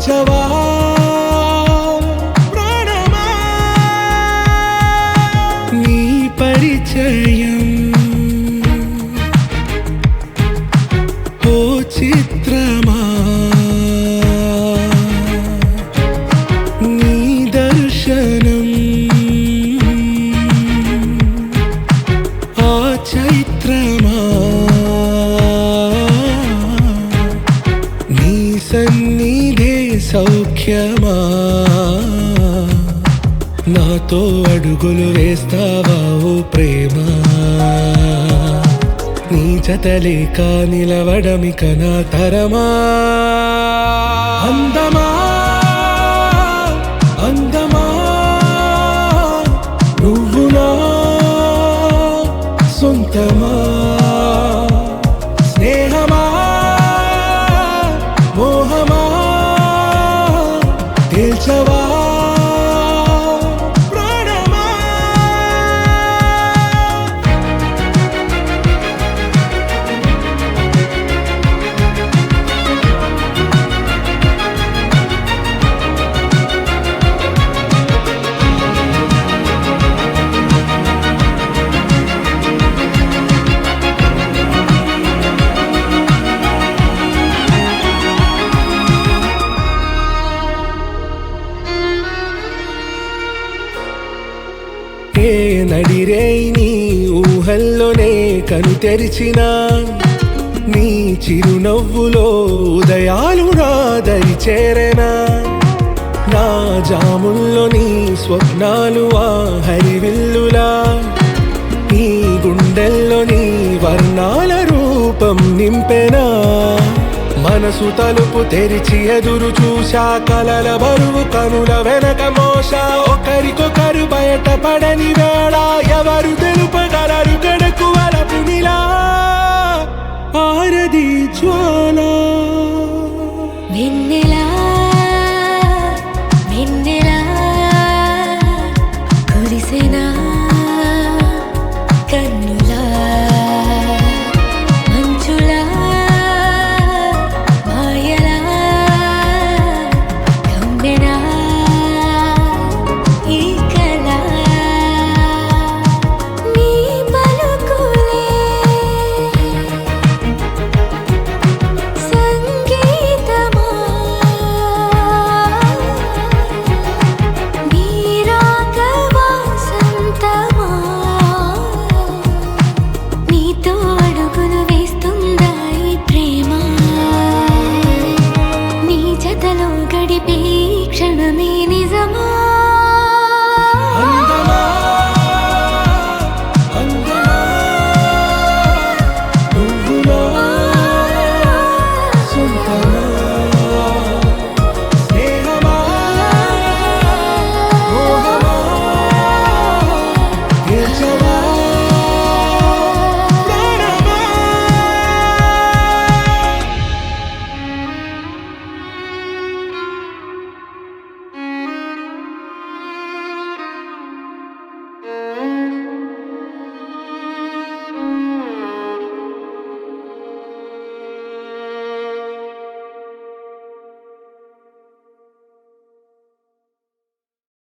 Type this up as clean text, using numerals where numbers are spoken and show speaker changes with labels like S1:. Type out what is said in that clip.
S1: తేల్చవా ప్రాణమా నీ పరిచయం ఓ చిత్రమా నీ దర్శనం ఆ చైత్రమా నీ సన్నిధే సౌఖ్యమా నాతో అడుగులు వేస్తావా ఓ ప్రేమ నీ జతలేక నిలవడమిక నా తరమా అందమా అందమా నువ్వు నా సొంతమా స్నేహమా మోహమా తేల్చవా ప్రాణమా ఏ నడిరే నీ ఊహల్లోనే కను తెరిచిన నీ చిరునవ్వులో ఉదయాలు నా దరి చేరెనా నా జాముల్లో నీ స్వప్నాలు ఆ హరివిల్లులా ఈ గుండెల్లో నీ వర్ణాల రూపం నింపెనా మనసు తలుపు తెరిచి ఎదురు చూశా కలల బరువు కనుల వెనక మోసా ఒకరికొకరు బయటపడని వేళ ఎవరు తెలుపగలరు గడకు వలపునిలా ఆరది జ్వాల